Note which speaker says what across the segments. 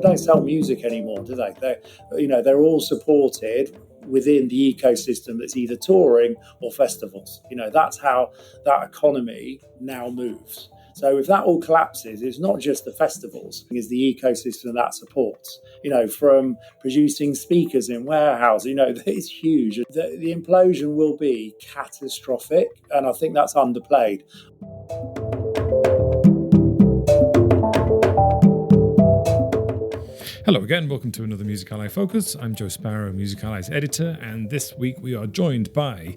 Speaker 1: don't sell music anymore, do they? They're all supported within the ecosystem that's either touring or festivals. That's how that economy now moves. So if that all collapses, it's not just the festivals, it's the ecosystem that supports, from producing speakers in warehouses, it's huge. The implosion will be catastrophic, and I think that's underplayed.
Speaker 2: Hello again, welcome to another Music Ally Focus. I'm Joe Sparrow, Music Ally's editor, and this week we are joined by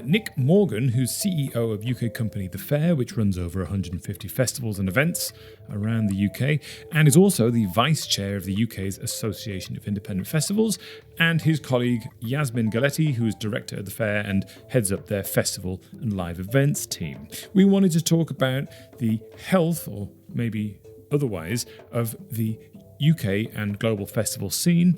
Speaker 2: Nick Morgan, who's CEO of UK company The Fair, which runs over 150 festivals and events around the UK, and is also the vice chair of the UK's Association of Independent Festivals, and his colleague Yasmine Galleti, who is director of The Fair and heads up their festival and live events team. We wanted to talk about the health, or maybe otherwise, of the UK and global festival scene,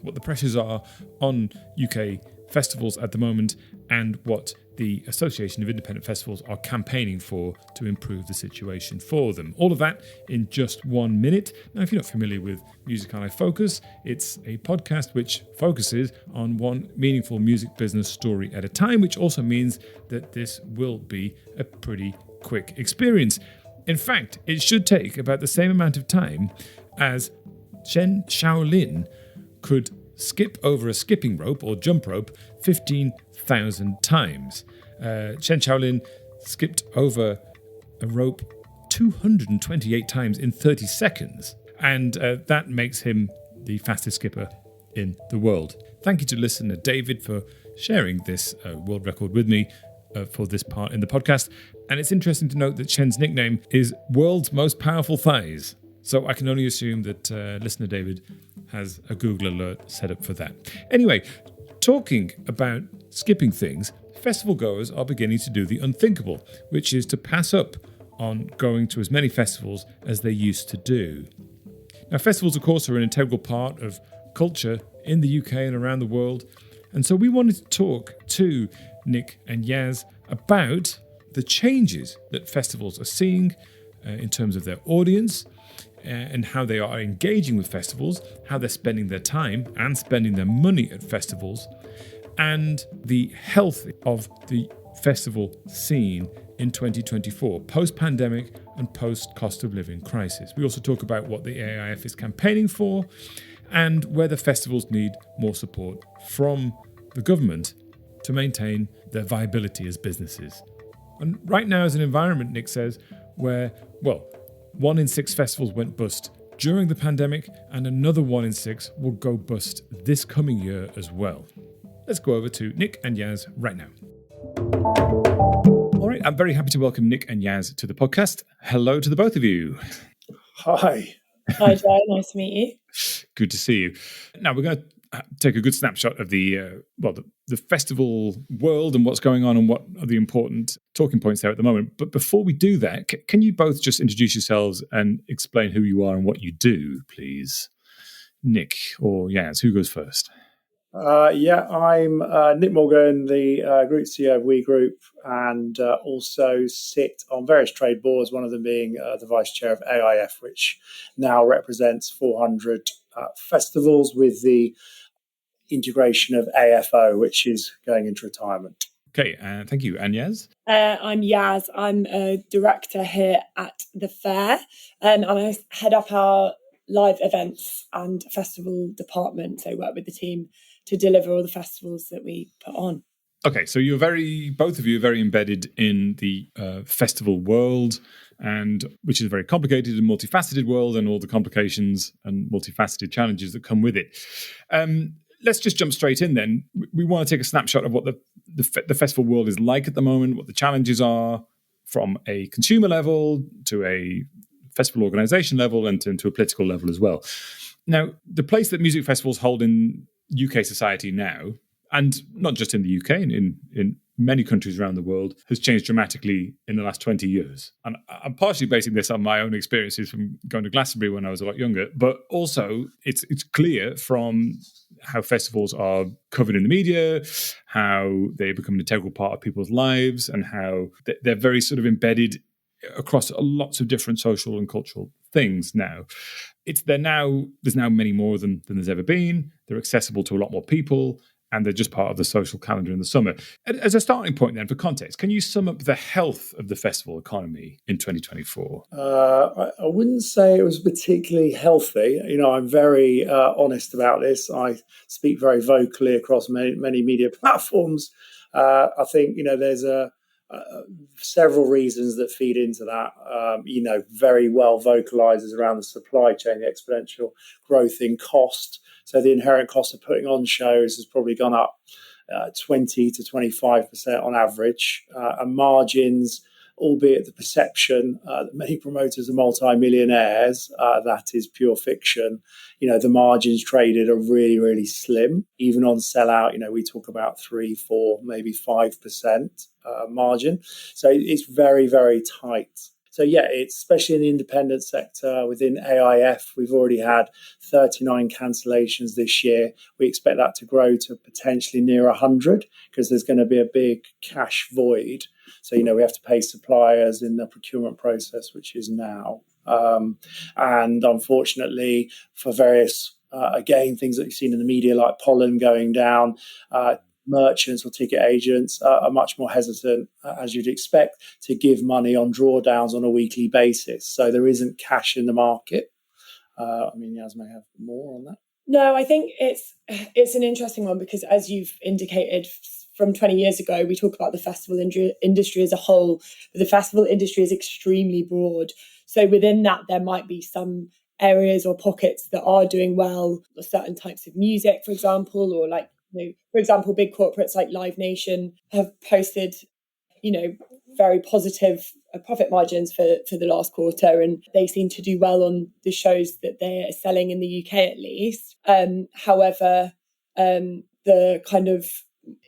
Speaker 2: what the pressures are on UK festivals at the moment, and what the Association of Independent Festivals are campaigning for to improve the situation for them. All of that in just 1 minute. Now, if you're not familiar with Music Ally Focus, it's a podcast which focuses on one meaningful music business story at a time, which also means that this will be a pretty quick experience. In fact, it should take about the same amount of time as Chen Shaolin could skip over a skipping rope or jump rope 15,000 times. Chen Shaolin skipped over a rope 228 times in 30 seconds, and that makes him the fastest skipper in the world. Thank you to listener David for sharing this world record with me for this part in the podcast. And it's interesting to note that Chen's nickname is World's Most Powerful Thighs. So I can only assume that listener David has a Google alert set up for that. Anyway, talking about skipping things, festival goers are beginning to do the unthinkable, which is to pass up on going to as many festivals as they used to do. Now, festivals, of course, are an integral part of culture in the UK and around the world. And so we wanted to talk to Nick and Yaz about the changes that festivals are seeing in terms of their audience, and how they are engaging with festivals, how they're spending their time and spending their money at festivals, and the health of the festival scene in 2024, post-pandemic and post-cost of living crisis. We also talk about what the AIF is campaigning for and whether festivals need more support from the government to maintain their viability as businesses. And right now is an environment, Nick says, where, 1 in 6 festivals went bust during the pandemic, and another 1 in 6 will go bust this coming year as well. Let's go over to Nick and Yaz right now. All right, I'm very happy to welcome Nick and Yaz to the podcast. Hello to the both of you.
Speaker 1: Hi.
Speaker 3: Hi, Joe. Nice to meet you.
Speaker 2: Good to see you. Now, we're going to take a good snapshot of the festival world and what's going on and what are the important talking points there at the moment. But before we do that, can you both just introduce yourselves and explain who you are and what you do, please? Nick or Yaz, who goes first?
Speaker 1: I'm Nick Morgan, the Group CEO of We Group, and also sit on various trade boards, one of them being the Vice Chair of AIF, which now represents 400 festivals with the integration of AFO, which is going into retirement.
Speaker 2: Okay, thank you. And Yaz?
Speaker 3: I'm Yaz. I'm a director here at The Fair, and I head up our live events and festival department. So I work with the team to deliver all the festivals that we put on.
Speaker 2: Okay, so both of you are very embedded in the festival world, and which is a very complicated and multifaceted world, and all the complications and multifaceted challenges that come with it. Let's just jump straight in then. We want to take a snapshot of what the festival world is like at the moment, what the challenges are from a consumer level to a festival organisation level and to a political level as well. Now, the place that music festivals hold in UK society now, and not just in the UK, in many countries around the world, has changed dramatically in the last 20 years. And I'm partially basing this on my own experiences from going to Glastonbury when I was a lot younger, but also it's clear from how festivals are covered in the media, how they become an integral part of people's lives, and how they're very sort of embedded across lots of different social and cultural things now. There's now many more of them than there's ever been. They're accessible to a lot more people, and they're just part of the social calendar in the summer. As a starting point then, for context, can you sum up the health of the festival economy in 2024?
Speaker 1: I wouldn't say it was particularly healthy. I'm very honest about this. I speak very vocally across many media platforms. I think, there's several reasons that feed into that. Very well vocalizes around the supply chain, the exponential growth in cost. So the inherent cost of putting on shows has probably gone up 20 to 25% on average. And margins, albeit the perception that many promoters are multi-millionaires, that is pure fiction. The margins traded are really, really slim. Even on sellout, we talk about 3, 4, maybe 5% margin. So it's very, very tight. So yeah, it's especially in the independent sector. Within AIF, we've already had 39 cancellations this year. We expect that to grow to potentially near 100 because there's going to be a big cash void. So, we have to pay suppliers in the procurement process, which is now. And unfortunately, for various, things that you've seen in the media, like pollen going down, merchants or ticket agents are much more hesitant, as you'd expect, to give money on drawdowns on a weekly basis. So there isn't cash in the market. Yas may have more on that.
Speaker 3: No, I think it's an interesting one because, as you've indicated, from 20 years ago, we talk about the festival industry as a whole, but the festival industry is extremely broad. So within that, there might be some areas or pockets that are doing well, or certain types of music, for example, or for example, big corporates like Live Nation have posted, very positive profit margins for the last quarter, and they seem to do well on the shows that they are selling in the UK at least. However, the kind of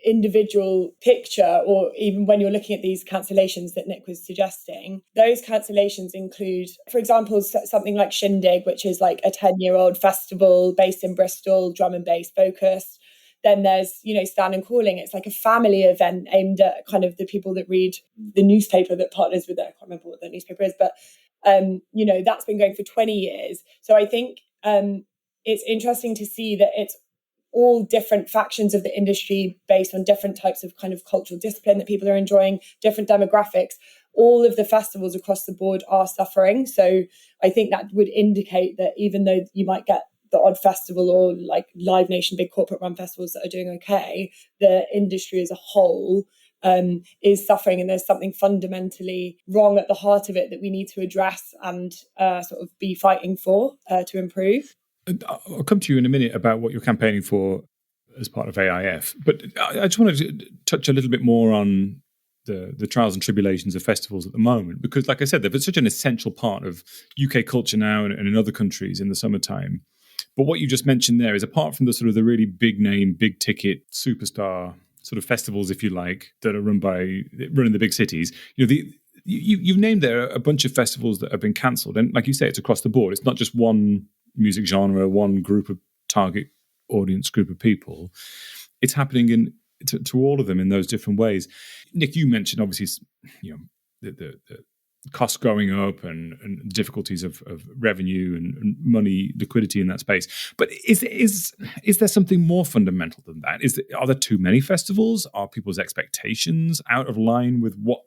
Speaker 3: individual picture, or even when you're looking at these cancellations that Nick was suggesting, those cancellations include, for example, something like Shindig, which is like a 10-year-old festival based in Bristol, drum and bass focused. Then there's, Stan and Calling. It's like a family event aimed at kind of the people that read the newspaper that partners with it. I can't remember what the newspaper is, but, that's been going for 20 years. So I think it's interesting to see that it's all different factions of the industry based on different types of kind of cultural discipline that people are enjoying, different demographics. All of the festivals across the board are suffering. So I think that would indicate that even though you might get the odd festival or like Live Nation, big corporate run festivals that are doing okay, the industry as a whole is suffering, and there's something fundamentally wrong at the heart of it that we need to address and sort of be fighting for to improve.
Speaker 2: I'll come to you in a minute about what you're campaigning for as part of AIF, but I just wanted to touch a little bit more on the trials and tribulations of festivals at the moment, because like I said, they're such an essential part of UK culture now and in other countries in the summertime. But what you just mentioned there is, apart from the sort of the really big name, big ticket, superstar sort of festivals, if you like, that are run in the big cities, you've named there a bunch of festivals that have been cancelled. And like you say, it's across the board. It's not just one music genre, one group of target audience group of people. It's happening to all of them in those different ways. Nick, you mentioned obviously, the costs going up and difficulties of revenue and money liquidity in that space. But is there something more fundamental than that? Are there too many festivals? Are people's expectations out of line with what,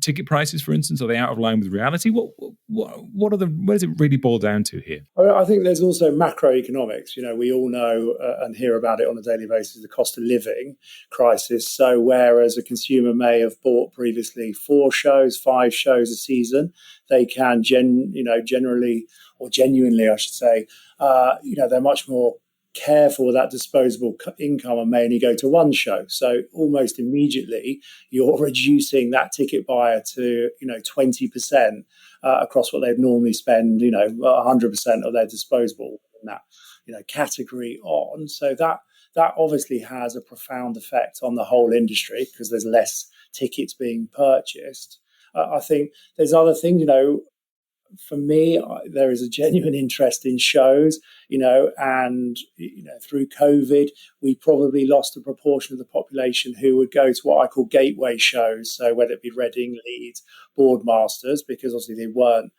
Speaker 2: ticket prices, for instance? Are they out of line with reality? What does it really boil down to here?
Speaker 1: I think there's also macroeconomics. We all know and hear about it on a daily basis, the cost of living crisis. So whereas a consumer may have bought previously 4 shows, 5 shows a season, they can generally, or genuinely, I should say, they're much more careful with that disposable income and may only go to 1 show. So almost immediately you're reducing that ticket buyer to 20% across what they'd normally spend 100% of their disposable in that category on. So that obviously has a profound effect on the whole industry because there's less tickets being purchased. I think there's other things, for me, there is a genuine interest in shows, and through COVID, we probably lost a proportion of the population who would go to what I call gateway shows. So whether it be Reading, Leeds, Boardmasters, because obviously they weren't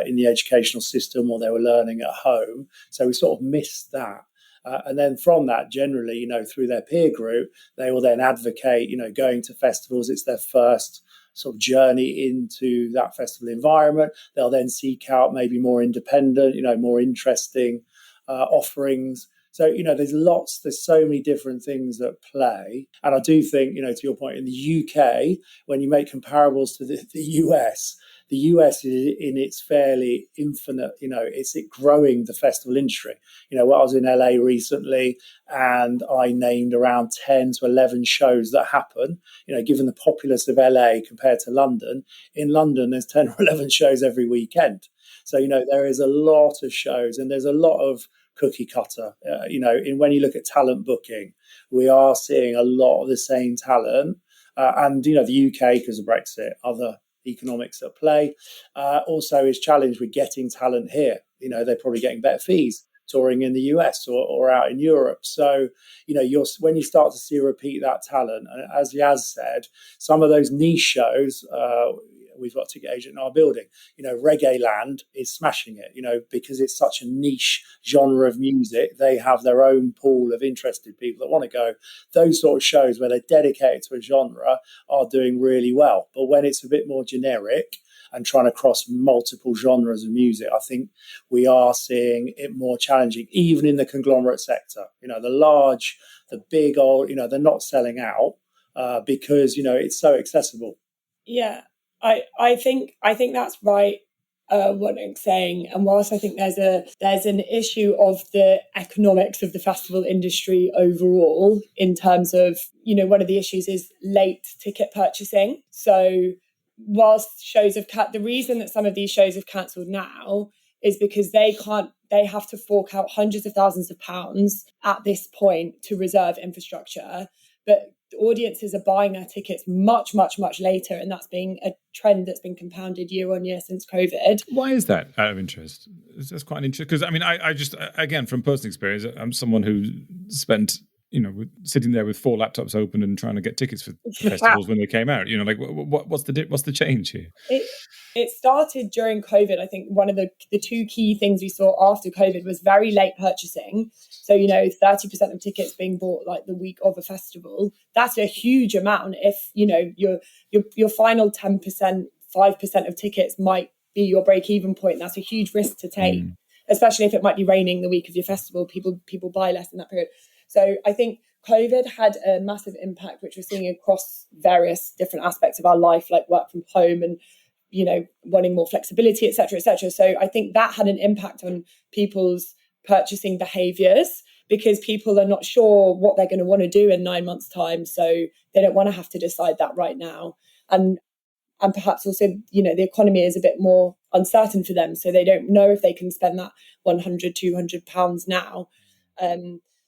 Speaker 1: in the educational system or they were learning at home. So we sort of missed that. And then from that, generally, through their peer group, they will then advocate, going to festivals. It's their first sort of journey into that festival environment. They'll then seek out maybe more independent, more interesting offerings. So, there's so many different things at play. And I do think, to your point, in the UK, when you make comparables to the US is in its fairly infinite, it's growing the festival industry. I was in LA recently and I named around 10 to 11 shows that happen. Given the populace of LA compared to London, in London, there's 10 or 11 shows every weekend. So, there is a lot of shows and there's a lot of cookie cutter. When you look at talent booking, we are seeing a lot of the same talent. And, the UK, because of Brexit, other economics at play, also is challenged with getting talent here. They're probably getting better fees touring in the US or out in Europe. So, when you start to see repeat that talent, and as Yaz said, some of those niche shows, we've got a ticket agent in our building, Reggae Land is smashing it, because it's such a niche genre of music. They have their own pool of interested people that want to go. Those sort of shows where they're dedicated to a genre are doing really well. But when it's a bit more generic and trying to cross multiple genres of music, I think we are seeing it more challenging, even in the conglomerate sector. The big old, they're not selling out because, it's so accessible.
Speaker 3: Yeah. I think that's right. What I'm saying, and whilst I think there's an issue of the economics of the festival industry overall, in terms of one of the issues is late ticket purchasing. So whilst the reason that some of these shows have cancelled now is because they have to fork out hundreds of thousands of pounds at this point to reserve infrastructure, but audiences are buying their tickets much, much, much later, and that's being a trend that's been compounded year on year since COVID.
Speaker 2: Why is that, out of interest? That's quite interesting, because I just, again, from personal experience, I'm someone who spent, sitting there with 4 laptops open and trying to get tickets for festivals when they came out. What's the change here?
Speaker 3: It started during COVID. I think one of the 2 key things we saw after COVID was very late purchasing. So, 30% of tickets being bought like the week of a festival. That's a huge amount. If, your final 10%, 5% of tickets might be your break-even point. That's a huge risk to take, especially if it might be raining the week of your festival. People buy less in that period. So I think COVID had a massive impact, which we're seeing across various different aspects of our life, like work from home and, wanting more flexibility, et cetera, et cetera. So I think that had an impact on people's purchasing behaviours, because people are not sure what they're going to want to do in 9 months' time. So they don't want to have to decide that right now. And perhaps also, the economy is a bit more uncertain for them. So they don't know if they can spend that £100, £200 now.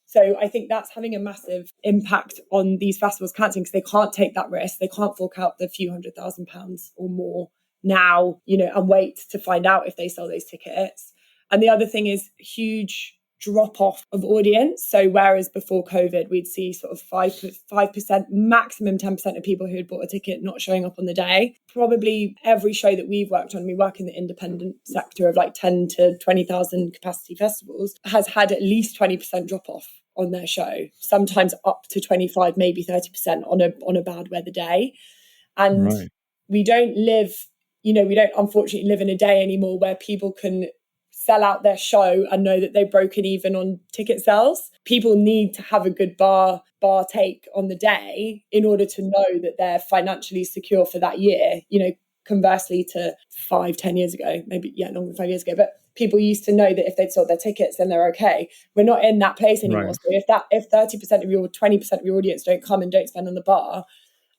Speaker 3: So I think that's having a massive impact on these festivals cancelling, because they can't take that risk. They can't fork out the few £100,000 or more now, and wait to find out if they sell those tickets. And the other thing is huge drop off of audience. So whereas before COVID, we'd see sort of 5%, maximum 10% of people who had bought a ticket not showing up on the day. Probably every show that we've worked on, we work in the independent sector of like 10 to 20,000 capacity festivals, has had at least 20% drop off on their show, sometimes up to 25, maybe 30% on a bad weather day. And we don't unfortunately live in a day anymore where people can sell out their show and know that they've broken even on ticket sales. People need to have a good bar take on the day in order to know that they're financially secure for that year. Conversely to 5-10 years ago, maybe longer than 5 years ago, but people used to know that if they'd sold their tickets, then they're okay. We're not in that place anymore. Right. So if 30% of your 20% of your audience don't come and don't spend on the bar,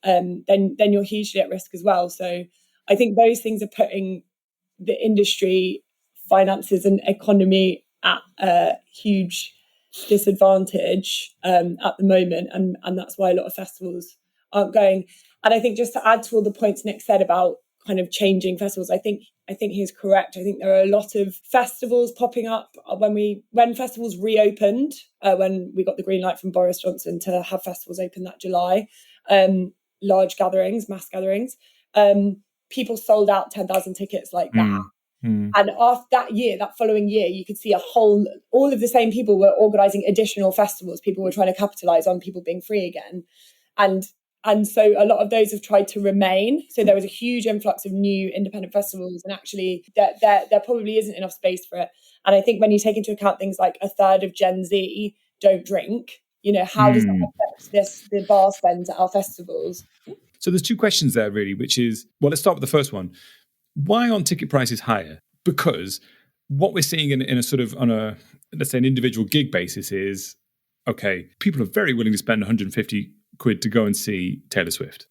Speaker 3: then you're hugely at risk as well. So I think those things are putting the industry, finances and economy at a huge disadvantage at the moment, and that's why a lot of festivals aren't going. And I think just to add to all the points Nick said about kind of changing festivals. I think he's correct. I think there are a lot of festivals popping up when festivals reopened, when we got the green light from Boris Johnson to have festivals open that July, large gatherings, mass gatherings. People sold out 10,000 tickets like that. And after that following year, you could see all of the same people were organising additional festivals. People were trying to capitalise on people being free again. And so a lot of those have tried to remain. So there was a huge influx of new independent festivals, and actually there probably isn't enough space for it. And I think when you take into account things like a third of Gen Z don't drink, how does that affect the bar spend at our festivals?
Speaker 2: So there's two questions there, really, which is, well, let's start with the first one. Why aren't ticket prices higher? Because what we're seeing in a sort of, on a, let's say, an individual gig basis is, okay, people are very willing to spend 150 quid to go and see Taylor Swift.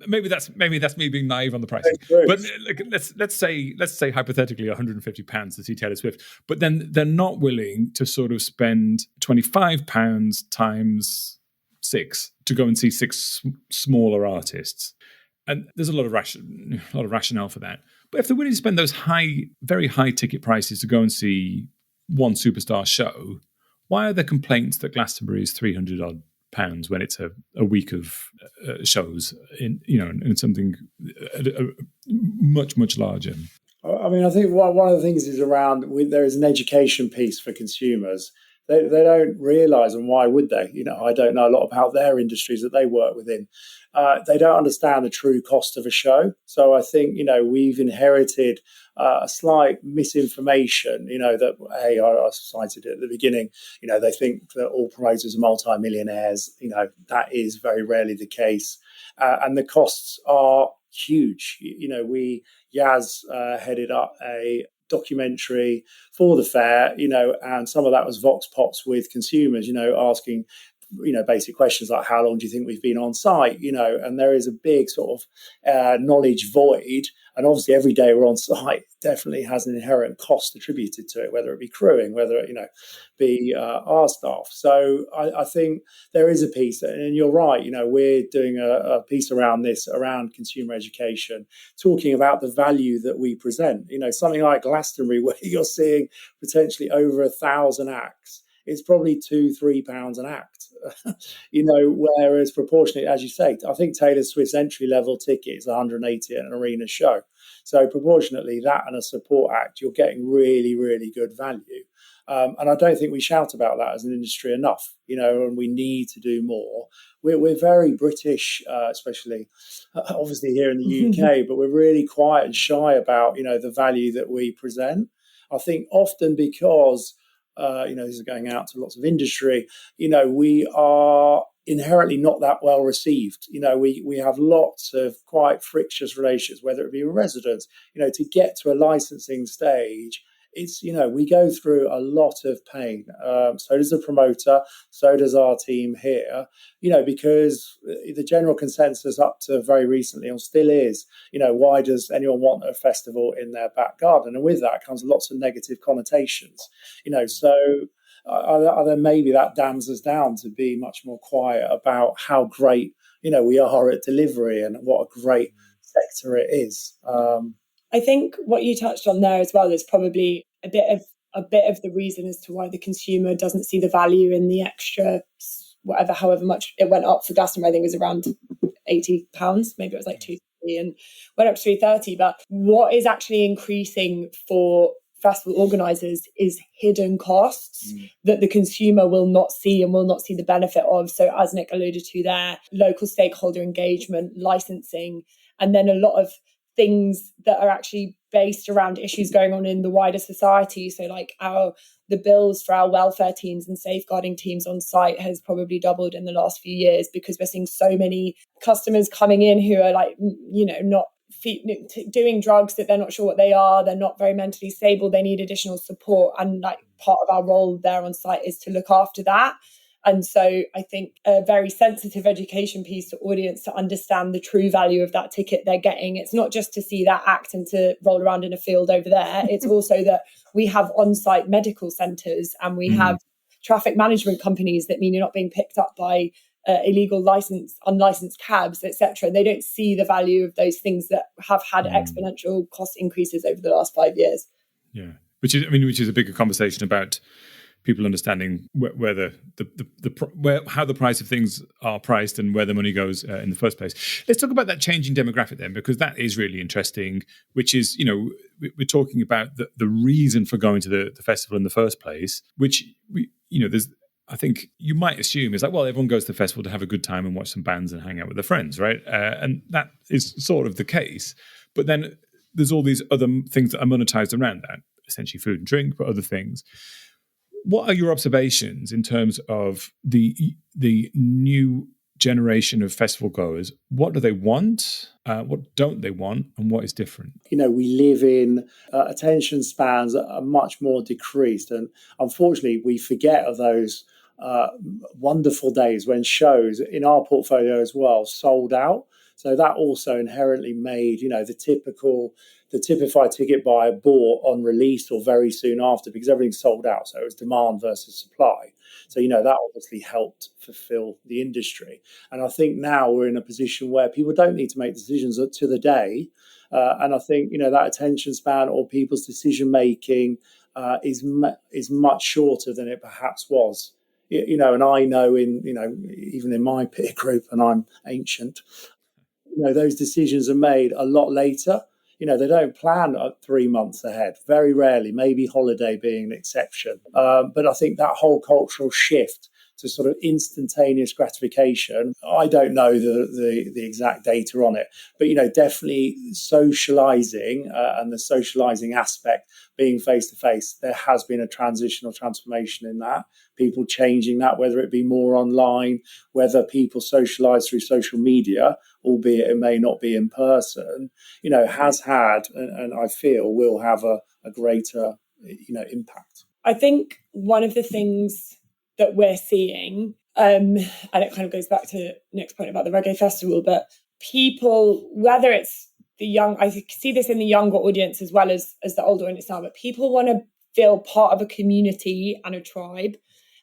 Speaker 2: Maybe that's me being naive on the pricing. But let's say hypothetically 150 pounds to see Taylor Swift, but then they're not willing to sort of spend 25 pounds times 6 to go and see 6 smaller artists. And there's a lot of rationale for that. But if they're willing to spend those very high ticket prices to go and see one superstar show, why are there complaints that Glastonbury is 300 odd pounds when it's a week of shows in something much larger?
Speaker 1: I mean, I think one of the things is around there is an education piece for consumers. They don't realise, and why would they? I don't know a lot about their industries that they work within. They don't understand the true cost of a show. So I think, we've inherited a slight misinformation, that, I cited it at the beginning, they think that all promoters are multi-millionaires. That is very rarely the case. And the costs are huge. Yaz headed up a documentary for the fair, and some of that was vox pops with consumers, asking, basic questions like, how long do you think we've been on site? And there is a big sort of knowledge void. And obviously every day we're on site definitely has an inherent cost attributed to it, whether it be crewing, whether it, be our staff. So I think there is a piece, and you're right, we're doing a piece around this, around consumer education, talking about the value that we present. Something like Glastonbury, where you're seeing potentially over 1,000 acts, it's probably £2-3 an act, whereas proportionately, as you say, I think Taylor Swift's entry level ticket is 180 at an arena show. So proportionately, that and a support act, you're getting really, really good value. And I don't think we shout about that as an industry enough, and we need to do more. We're very British, especially obviously here in the UK, but we're really quiet and shy about, the value that we present. I think often because this is going out to lots of industry, we are inherently not that well received. We have lots of quite frictious relationships, whether it be with residents, to get to a licensing stage. It's, we go through a lot of pain. So does the promoter, so does our team here, because the general consensus up to very recently, and still is, why does anyone want a festival in their back garden? And with that comes lots of negative connotations, so maybe that dams us down to be much more quiet about how great, we are at delivery and what a great sector it is.
Speaker 3: I think what you touched on there as well is probably a bit of the reason as to why the consumer doesn't see the value in the extra, however much it went up for Glastonbury. I think it was around £80, maybe it was like 230 and went up to 330. But what is actually increasing for festival organisers is hidden costs that the consumer will not see and will not see the benefit of. So as Nick alluded to there, local stakeholder engagement, licensing, and then a lot of things that are actually based around issues going on in the wider society. So like the bills for our welfare teams and safeguarding teams on site has probably doubled in the last few years, because we're seeing so many customers coming in who are like, not doing drugs that they're not sure what they are. They're not very mentally stable. They need additional support. And like part of our role there on site is to look after that. And so I think a very sensitive education piece to audience to understand the true value of that ticket they're getting. It's not just to see that act and to roll around in a field over there. It's also that we have on-site medical centres and we have traffic management companies that mean you're not being picked up by illegal unlicensed cabs, etc. They don't see the value of those things that have had exponential cost increases over the last 5 years.
Speaker 2: Yeah, which is a bigger conversation about people understanding where how the price of things are priced and where the money goes in the first place. Let's talk about that changing demographic then, because that is really interesting. Which is, we're talking about the reason for going to the festival in the first place. Which there's. I think you might assume is like, well, everyone goes to the festival to have a good time and watch some bands and hang out with their friends, right? And that is sort of the case. But then there's all these other things that are monetized around that, essentially food and drink, but other things. What are your observations in terms of the new generation of festival goers? What do they want? What don't they want? And what is different?
Speaker 1: We live in attention spans are much more decreased. And unfortunately, we forget of those wonderful days when shows in our portfolio as well sold out. So that also inherently made, the typified ticket buyer bought on release or very soon after because everything's sold out. So it was demand versus supply. So, that obviously helped fulfill the industry. And I think now we're in a position where people don't need to make decisions to the day. And I think, that attention span or people's decision making is much shorter than it perhaps was. And I know even in my peer group, and I'm ancient, those decisions are made a lot later. They don't plan 3 months ahead, very rarely, maybe holiday being an exception. But I think that whole cultural shift to sort of instantaneous gratification, I don't know the exact data on it, but, definitely socializing and the socializing aspect being face-to-face, there has been a transitional transformation in that. People changing that, whether it be more online, whether people socialize through social media, albeit it may not be in person, has had, and I feel will have a greater, impact.
Speaker 3: I think one of the things that we're seeing, and it kind of goes back to Nick's point about the reggae festival, but people, whether it's the young, I see this in the younger audience as well as the older audience now, but people want to feel part of a community and a tribe.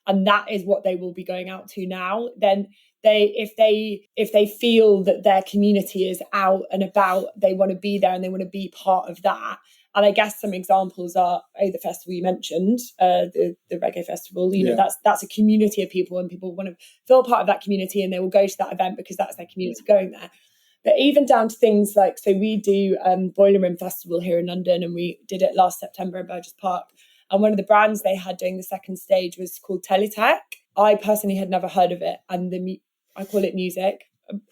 Speaker 3: And that is what they will be going out to now. Then if they feel that their community is out and about, they want to be there and they want to be part of that. And I guess some examples are the festival you mentioned, the reggae festival. That's a community of people, and people want to feel part of that community, and they will go to that event because that's their community going there. But even down to things like, so we do Boiler Room Festival here in London, and we did it last September in Burgess Park. And one of the brands they had doing the second stage was called Teletech. I personally had never heard of it, and I call it music.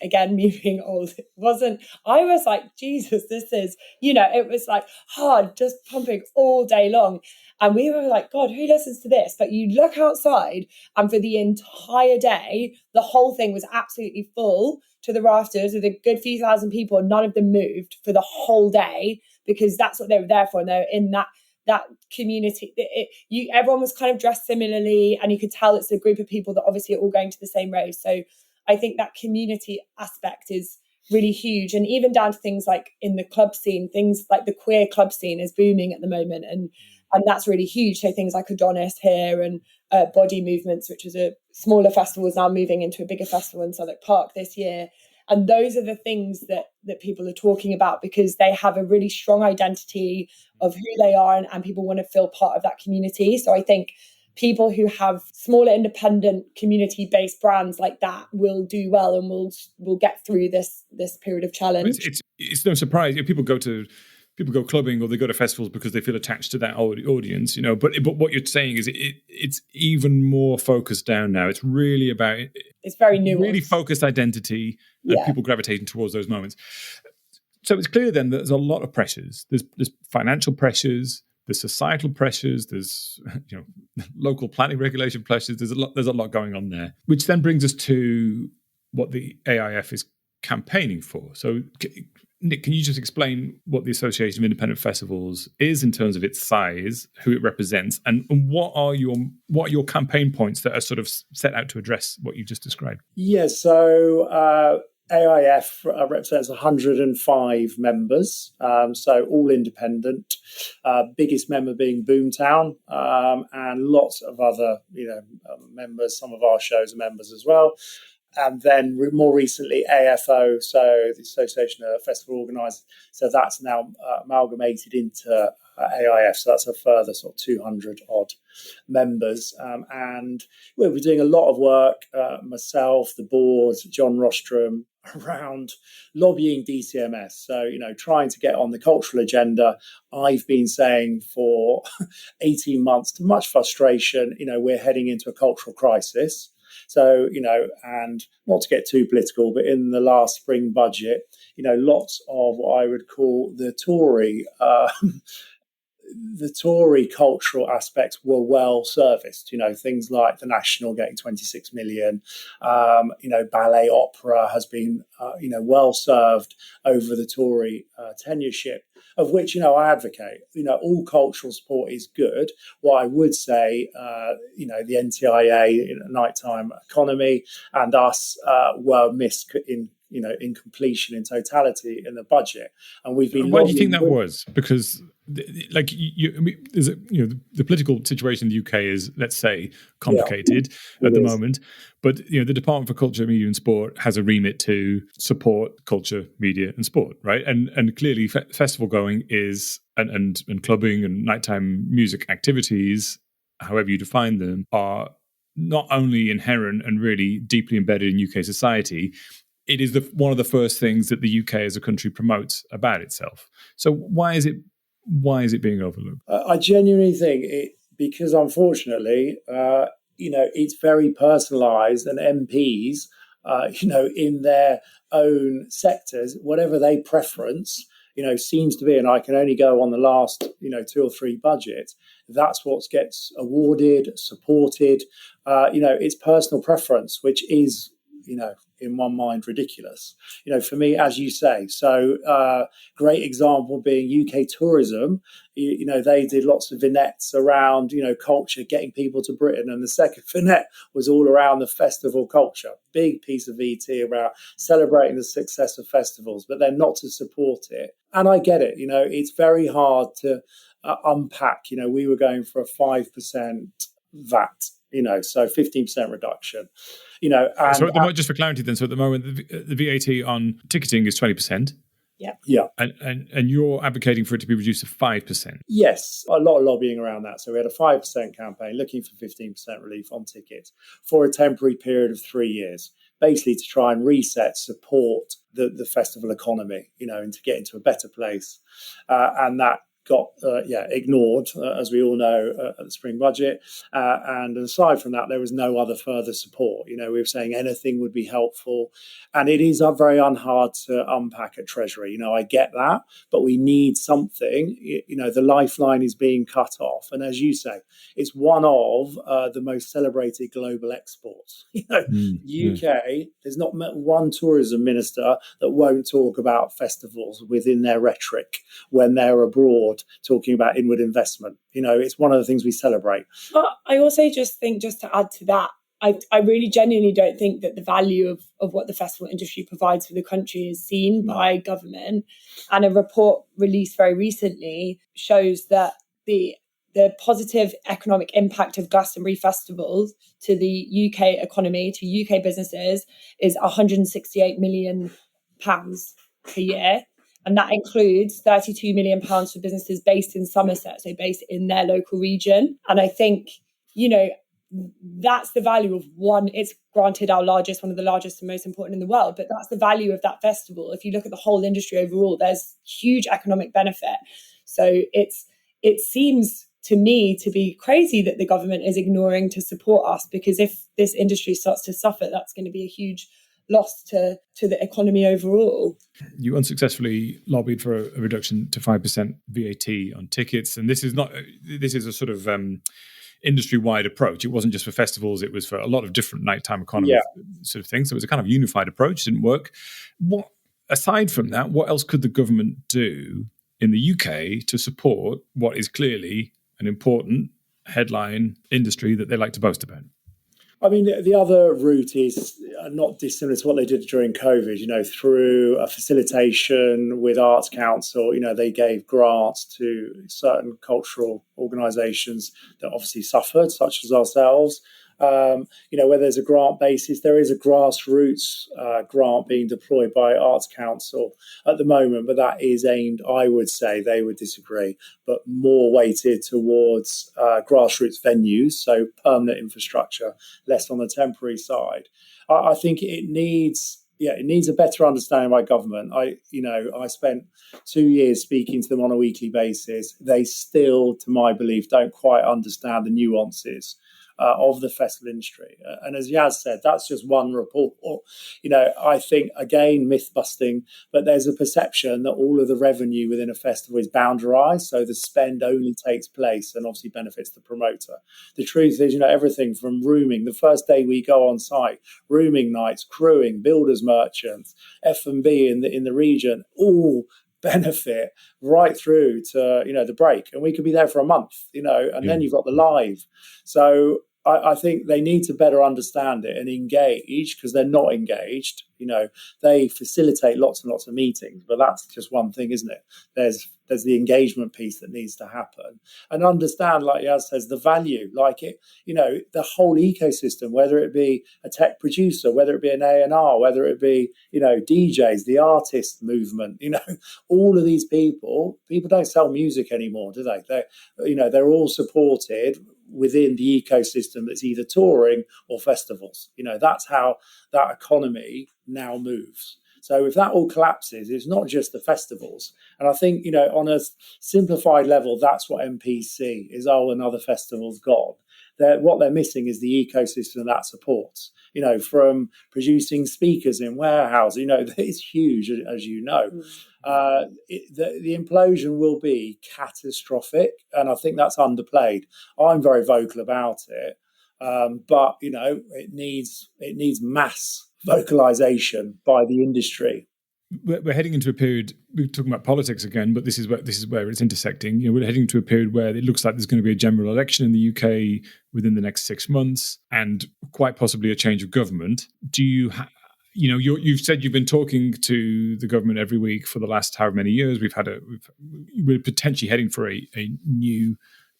Speaker 3: Again, me being old, it wasn't. I was like, Jesus, this is, it was like hard, just pumping all day long. And we were like, God, who listens to this? But you look outside, and for the entire day, the whole thing was absolutely full to the rafters with a good few thousand people. None of them moved for the whole day because that's what they were there for. And they were in that community. Everyone was kind of dressed similarly, and you could tell it's a group of people that obviously are all going to the same rave. So I think that community aspect is really huge. And even down to things like in the club scene, things like the queer club scene is booming at the moment. And that's really huge. So things like Adonis here and Body Movements, which is a smaller festival, is now moving into a bigger festival in Southwark Park this year. And those are the things that people are talking about because they have a really strong identity of who they are, and people want to feel part of that community. So I think people who have smaller independent community-based brands like that will do well and will get through this period of challenge.
Speaker 2: It's no surprise. People go clubbing or they go to festivals because they feel attached to that audience, But what you're saying is it's even more focused down now. It's really about
Speaker 3: it's very nuanced,
Speaker 2: really focused identity, and people gravitating towards those moments. So it's clear then that there's a lot of pressures. There's financial pressures. There's societal pressures, there's local planning regulation pressures, there's a lot going on there. Which then brings us to what the AIF is campaigning for. So Nick, can you just explain what the Association of Independent Festivals is in terms of its size, who it represents, and what are your campaign points that are sort of set out to address what you just described?
Speaker 1: Yeah, so AIF represents 105 members, so all independent. Biggest member being Boomtown, and lots of other, members. Some of our shows are members as well. and then more recently AFO, so the Association of Festival Organisers. So that's now amalgamated into AIF. So that's a further sort of 200 odd members. And we're doing a lot of work, myself, the board, John Rostrom, around lobbying DCMS. So, trying to get on the cultural agenda. I've been saying for 18 months, to much frustration, we're heading into a cultural crisis. So, and not to get too political, but in the last spring budget, lots of what I would call the Tory cultural aspects were well serviced. Things like the National getting 26 million. Ballet opera has been, well served over the Tory tenureship, of which, I advocate. All cultural support is good. What I would say, the NTIA, nighttime economy, and us were missed in completion, in totality, in the budget. And we've been.
Speaker 2: Why do you think that was? Because, there's the political situation in the UK is, let's say, complicated at the moment. But the Department for Culture, Media and Sport has a remit to support culture, media, and sport, right? And clearly, festival going is and clubbing and nighttime music activities, however you define them, are not only inherent and really deeply embedded in UK society. It is one of the first things that the UK as a country promotes about itself. So why is it being overlooked?
Speaker 1: I genuinely think because unfortunately, it's very personalised, and MPs, in their own sectors, whatever they preference, seems to be, and I can only go on the last, 2 or 3 budgets, that's what gets awarded, supported. It's personal preference, which is, in one mind, ridiculous. For me, as you say, so great example being UK tourism. They did lots of vignettes around, culture, getting people to Britain. And the second vignette was all around the festival culture. Big piece of VT about celebrating the success of festivals, but then not to support it. And I get it. It's very hard to unpack. We were going for a 5% VAT, so 15% reduction. And,
Speaker 2: just for clarity then, so at the moment, the VAT on ticketing is 20%.
Speaker 1: Yeah.
Speaker 2: And you're advocating for it to be reduced to 5%.
Speaker 1: Yes, a lot of lobbying around that. So we had a 5% campaign looking for 15% relief on tickets for a temporary period of 3 years, basically to try and support the festival economy, and to get into a better place. And that got ignored, as we all know, at the spring budget. And aside from that, there was no other further support. We were saying anything would be helpful. And it is very hard to unpack at Treasury. I get that, but we need something. The lifeline is being cut off. And as you say, it's one of the most celebrated global exports. UK, there's not one tourism minister that won't talk about festivals within their rhetoric when they're abroad, talking about inward investment. It's one of the things we celebrate.
Speaker 3: But I also just think, just to add to that, I really genuinely don't think that the value of what the festival industry provides for the country is seen by government. And a report released very recently shows that the positive economic impact of Glastonbury festivals to the UK economy, to UK businesses, is £168 million per year. And that includes £32 million for businesses based in Somerset, so based in their local region. And I think, that's the value of one. It's granted one of the largest and most important in the world, but that's the value of that festival. If you look at the whole industry overall, there's huge economic benefit. So it seems to me to be crazy that the government is ignoring to support us, because if this industry starts to suffer, that's going to be a huge loss to the economy overall.
Speaker 2: You unsuccessfully lobbied for a reduction to 5% VAT on tickets, and this is a sort of industry-wide approach. It wasn't just for festivals; it was for a lot of different nighttime economy sort of things. So it was a kind of unified approach. Didn't work. Aside from that, what else could the government do in the UK to support what is clearly an important headline industry that they like to boast about?
Speaker 1: I mean, the other route is not dissimilar to what they did during COVID, through a facilitation with Arts Council. They gave grants to certain cultural organisations that obviously suffered, such as ourselves. Where there's a grant basis, there is a grassroots grant being deployed by Arts Council at the moment, but that is aimed, I would say, they would disagree, but more weighted towards grassroots venues, so permanent infrastructure, less on the temporary side. I think it needs a better understanding by government. I spent 2 years speaking to them on a weekly basis. They still, to my belief, don't quite understand the nuances of the festival industry. And as Yaz said, that's just one report. I think, again, myth busting, but there's a perception that all of the revenue within a festival is boundarized. So the spend only takes place and obviously benefits the promoter. The truth is, everything from rooming, the first day we go on site, rooming nights, crewing, builders merchants, F&B in the region, all benefit right through to the break, and we could be there for a month, and then you've got the live. So I think they need to better understand it and engage, because they're not engaged. They facilitate lots and lots of meetings, but that's just one thing, isn't it? There's the engagement piece that needs to happen, and understand, like Yaz says, the value, the whole ecosystem, whether it be a tech producer, whether it be an A&R, whether it be, DJs, the artist movement, all of these people don't sell music anymore, do they? They're all supported within the ecosystem that's either touring or festivals. That's how that economy now moves. So if that all collapses, it's not just the festivals. And I think, on a simplified level, that's what MPs see is, another festival's gone. What they're missing is the ecosystem that supports, from producing speakers in warehouses, it's huge, as you know. The implosion will be catastrophic, and I think that's underplayed. I'm very vocal about it, but it needs mass vocalization by the industry.
Speaker 2: We're heading into a period. We're talking about politics again, but this is where it's intersecting. We're heading into a period where it looks like there's going to be a general election in the UK within the next 6 months, and quite possibly a change of government. Do you? You've said you've been talking to the government every week for the last however many years. We're potentially heading for a new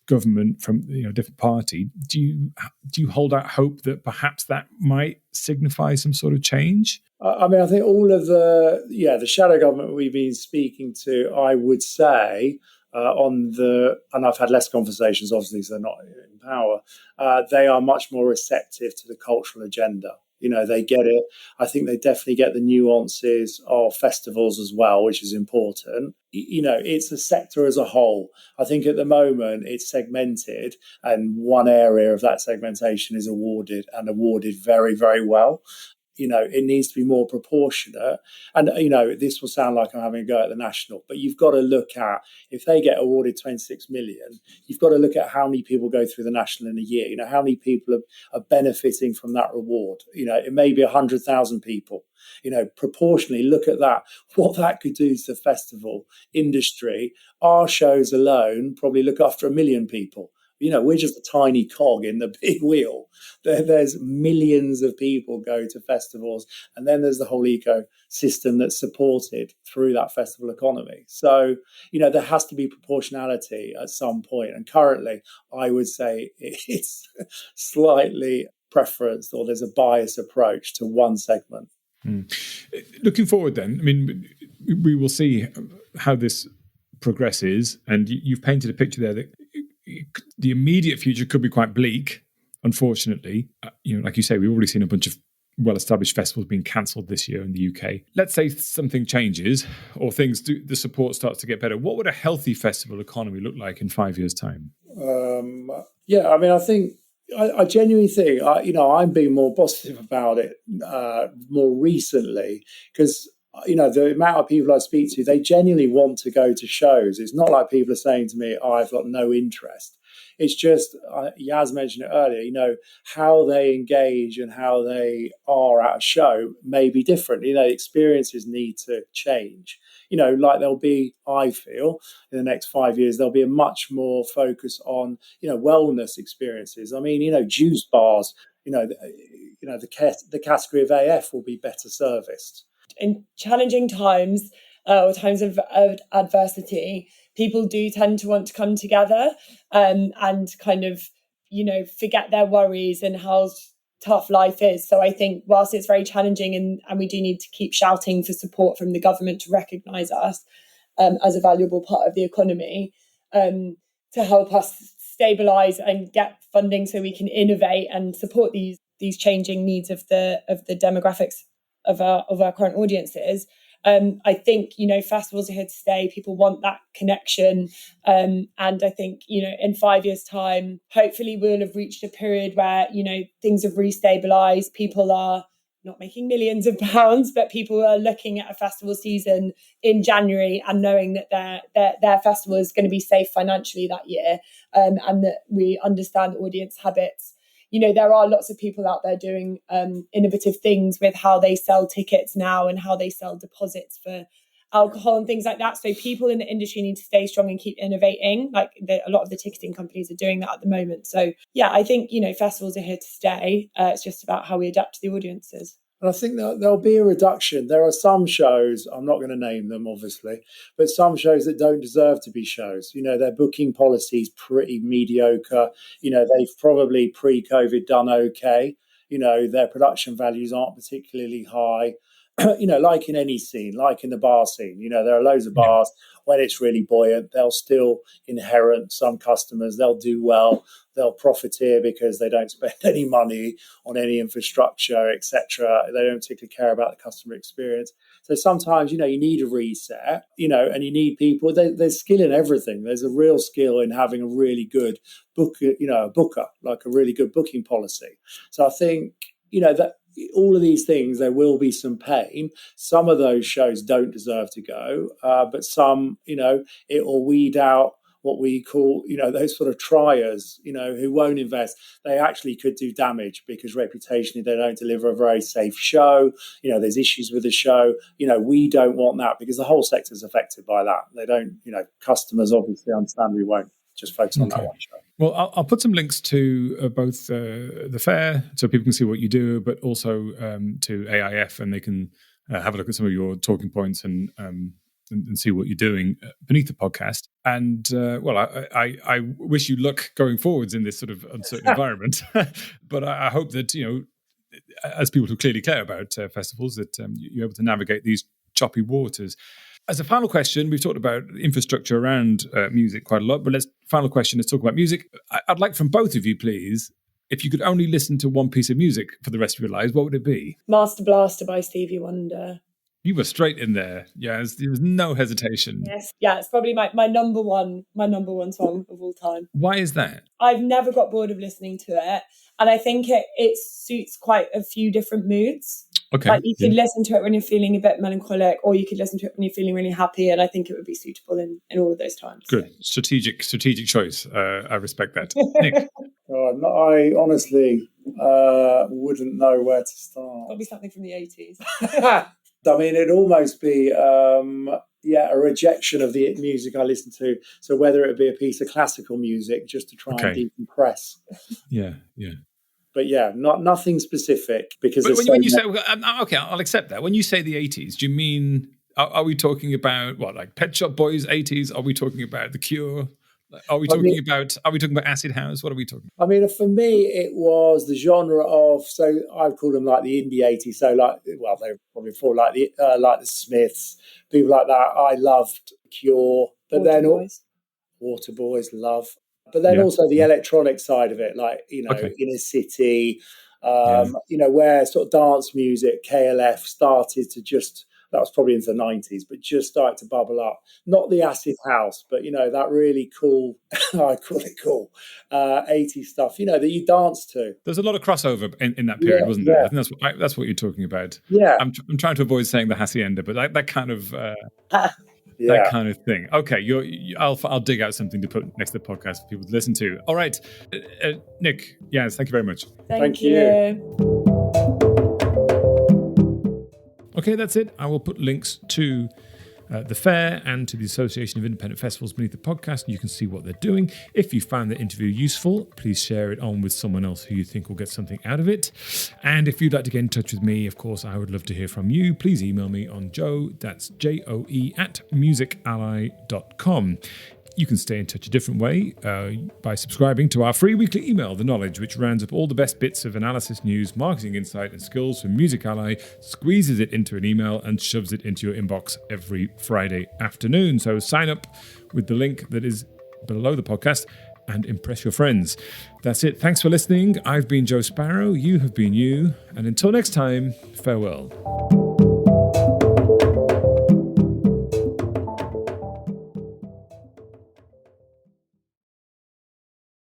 Speaker 2: government from a different party. Do you hold out hope that perhaps that might signify some sort of change?
Speaker 1: I think all of the shadow government we've been speaking to, I would say, and I've had less conversations, obviously, because they're not in power, they are much more receptive to the cultural agenda. They get it. I think they definitely get the nuances of festivals as well, which is important. It's a sector as a whole. I think at the moment it's segmented, and one area of that segmentation is awarded very, very well. It needs to be more proportionate. And, this will sound like I'm having a go at the National, but you've got to look at, if they get awarded 26 million, you've got to look at how many people go through the National in a year. How many people are benefiting from that reward. It may be 100,000 people. Proportionally look at that, what that could do to the festival industry. Our shows alone probably look after 1 million people. We're just a tiny cog in the big wheel. There's millions of people go to festivals, and then there's the whole ecosystem that's supported through that festival economy. So, there has to be proportionality at some point. And currently, I would say it's slightly preferenced, or there's a biased approach to one segment.
Speaker 2: Looking forward then, we will see how this progresses. And you've painted a picture there that the immediate future could be quite bleak, unfortunately. Like you say, we've already seen a bunch of well-established festivals being cancelled this year in the UK. Let's say something changes, or the support starts to get better. What would a healthy festival economy look like in 5 years' time?
Speaker 1: I think I genuinely think I'm being more positive about it more recently, because the amount of people I speak to, they genuinely want to go to shows. It's not like people are saying to me, I've got no interest. It's just, Yaz mentioned it earlier, how they engage and how they are at a show may be different. Experiences need to change. There'll be, I feel, in the next 5 years, there'll be a much more focus on, wellness experiences. Juice bars, the category of AF will be better serviced.
Speaker 3: In challenging times or times of adversity, people do tend to want to come together and kind of, forget their worries and how tough life is. So I think whilst it's very challenging and we do need to keep shouting for support from the government to recognise us as a valuable part of the economy, to help us stabilise and get funding so we can innovate and support these changing needs of the demographics of our current audiences. I think, festivals are here to stay. People want that connection. And I think, in 5 years' time, hopefully we'll have reached a period where, things have restabilized. People are not making millions of pounds, but people are looking at a festival season in January and knowing that their festival is going to be safe financially that year, and that we understand audience habits. There are lots of people out there doing innovative things with how they sell tickets now and how they sell deposits for alcohol and things like that. So people in the industry need to stay strong and keep innovating. Like a lot of the ticketing companies are doing that at the moment. So yeah, I think, festivals are here to stay. It's just about how we adapt to the audiences.
Speaker 1: And I think that there'll be a reduction. There are some shows, I'm not going to name them, obviously, but some shows that don't deserve to be shows. Their booking policy is pretty mediocre. They've probably pre-COVID done okay. Their production values aren't particularly high. Like in any scene, like in the bar scene, there are loads of bars. When it's really buoyant, they'll still inherit some customers. They'll do well. They'll profiteer because they don't spend any money on any infrastructure, etc. They don't particularly care about the customer experience. So sometimes, you need a reset, and you need people. There's skill in everything. There's a real skill in having a really good a booker, like a really good booking policy. So I think, that all of these things, there will be some pain. Some of those shows don't deserve to go, but some, it will weed out what we call, those sort of triers, who won't invest. They actually could do damage because reputationally they don't deliver a very safe show. There's issues with the show. We don't want that because the whole sector is affected by that. They don't, customers obviously understand we won't just focus on that one show.
Speaker 2: Well, I'll put some links to both the fair so people can see what you do, but also to AIF, and they can have a look at some of your talking points and see what you're doing beneath the podcast. And I wish you luck going forwards in this sort of uncertain environment. But I hope that, as people who clearly care about festivals, that you're able to navigate these choppy waters. As a final question, we've talked about infrastructure around music quite a lot, but final question, let's talk about music. I'd like from both of you, please, if you could only listen to one piece of music for the rest of your lives, what would it be?
Speaker 3: Master Blaster by Stevie Wonder.
Speaker 2: You were straight in there. Yeah, there was no hesitation.
Speaker 3: Yes, yeah, it's probably my number one song of all time.
Speaker 2: Why is that?
Speaker 3: I've never got bored of listening to it, and I think it suits quite a few different moods.
Speaker 2: Okay.
Speaker 3: Like you could listen to it when you're feeling a bit melancholic, or you could listen to it when you're feeling really happy, and I think it would be suitable in all of those times.
Speaker 2: Good. So. Strategic choice. I respect that. Nick?
Speaker 1: I honestly wouldn't know where to start.
Speaker 3: Probably something from the 80s.
Speaker 1: I mean, it'd almost be a rejection of the music I listen to. So whether it be a piece of classical music just to try and decompress.
Speaker 2: Yeah.
Speaker 1: But nothing specific because.
Speaker 2: But when you say, okay, I'll accept that. When you say the 80s, do you mean are we talking about what, like Pet Shop Boys 80s? Are we talking about The Cure? Are we talking about Acid House? What are we talking about?
Speaker 1: I mean, for me, it was the genre of, so I've called them like the indie 80s. So they're probably before like the Smiths, people like that. I loved Cure, but Waterboys, love. But then also the electronic side of it, like, Inner City, where sort of dance music, KLF started to just, that was probably into the 90s, but just started to bubble up. Not the acid house, but, that really cool, I call it cool, 80s stuff, that you dance to.
Speaker 2: There's a lot of crossover in that period, wasn't there? I think that's what you're talking about.
Speaker 1: Yeah.
Speaker 2: I'm trying to avoid saying the hacienda, but that kind of... That kind of thing. Okay, I'll dig out something to put next to the podcast for people to listen to. All right, Nick, yes, thank you very much.
Speaker 3: Thank you.
Speaker 2: Okay, that's it. I will put links to the fair and to the Association of Independent Festivals beneath the podcast, and you can see what they're doing. If you found the interview useful, please share it on with someone else who you think will get something out of it. And if you'd like to get in touch with me, of course, I would love to hear from you. Please email me on Joe, that's JOE, @musically.com. You can stay in touch a different way by subscribing to our free weekly email, The Knowledge, which rounds up all the best bits of analysis, news, marketing insight and skills from Music Ally, squeezes it into an email and shoves it into your inbox every Friday afternoon. So sign up with the link that is below the podcast and impress your friends. That's it. Thanks for listening. I've been Joe Sparrow. You have been you. And until next time, farewell.